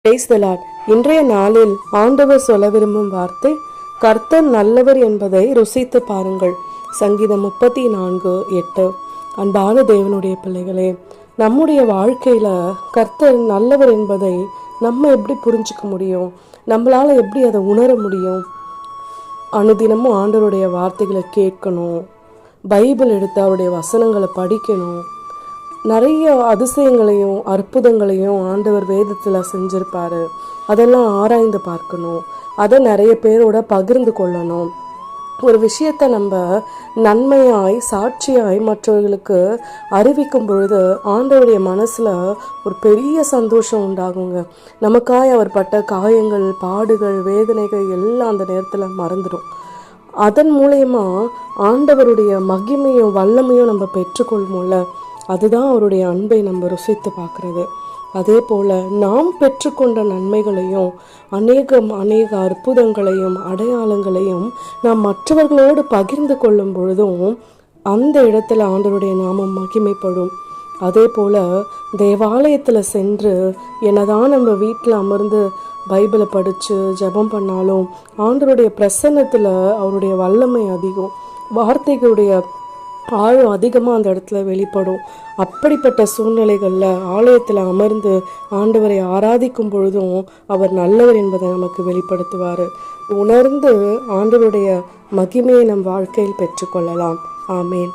Praise the Lord. இன்றைய நாளில் ஆண்டவர் சொல்ல விரும்பும் வார்த்தை, கர்த்தர் நல்லவர் என்பதை ருசித்து பாருங்கள். சங்கீதம் 34:8. அன்பான தேவனுடைய பிள்ளைகளே, நம்முடைய வாழ்க்கையில கர்த்தர் நல்லவர் என்பதை நம்ம எப்படி புரிஞ்சுக்க முடியும்? நம்மளால எப்படி அதை உணர முடியும்? அனுதினமும் ஆண்டவருடைய வார்த்தைகளை கேட்கணும், பைபிள் எடுத்து அவருடைய வசனங்களை படிக்கணும். நிறைய அதிசயங்களையும் அற்புதங்களையும் ஆண்டவர் வேதத்தில் செஞ்சிருப்பாரு. அதெல்லாம் ஆராய்ந்து பார்க்கணும், அதை நிறைய பேரோட பகிர்ந்து கொள்ளணும். ஒரு விஷயத்தை நம்ம நன்மையாய் சாட்சியாய் மற்றவர்களுக்கு அறிவிக்கும் பொழுது ஆண்டவருடைய மனசில் ஒரு பெரிய சந்தோஷம் உண்டாகுங்க. நமக்காய் அவர் பட்ட காயங்கள், பாடுகள், வேதனைகள் எல்லாம் அந்த நேரத்தில் மறந்துடும். அதன் மூலயமா ஆண்டவருடைய மகிமையும் வல்லமையும் நம்ம பெற்றுக்கொள்வோம்ல, அதுதான் அவருடைய அன்பை நம்ம ருசித்து பார்க்குறது. அதே போல் நாம் பெற்றுக்கொண்ட நன்மைகளையும் அநேக அற்புதங்களையும் அடையாளங்களையும் நாம் மற்றவர்களோடு பகிர்ந்து கொள்ளும் பொழுதும் அந்த இடத்துல ஆண்டவருடைய நாமம் மகிமைப்படும். அதே போல் தேவாலயத்தில் சென்று என்னதான் நம்ம வீட்டில் அமர்ந்து பைபிளை படித்து ஜெபம் பண்ணாலும் ஆண்டவருடைய பிரசன்னத்தில் அவருடைய வல்லமை அதிகம், வார்த்தைகளுடைய ஆழம் அதிகமாக அந்த இடத்துல வெளிப்படும். அப்படிப்பட்ட சூழ்நிலைகளில் ஆலயத்தில் அமர்ந்து ஆண்டவரை ஆராதிக்கும் பொழுதும் அவர் நல்லவர் என்பதை நமக்கு வெளிப்படுத்துவார். உணர்ந்து ஆண்டவருடைய மகிமையை நம் வாழ்க்கையில் பெற்றுக்கொள்ளலாம். ஆமேன்.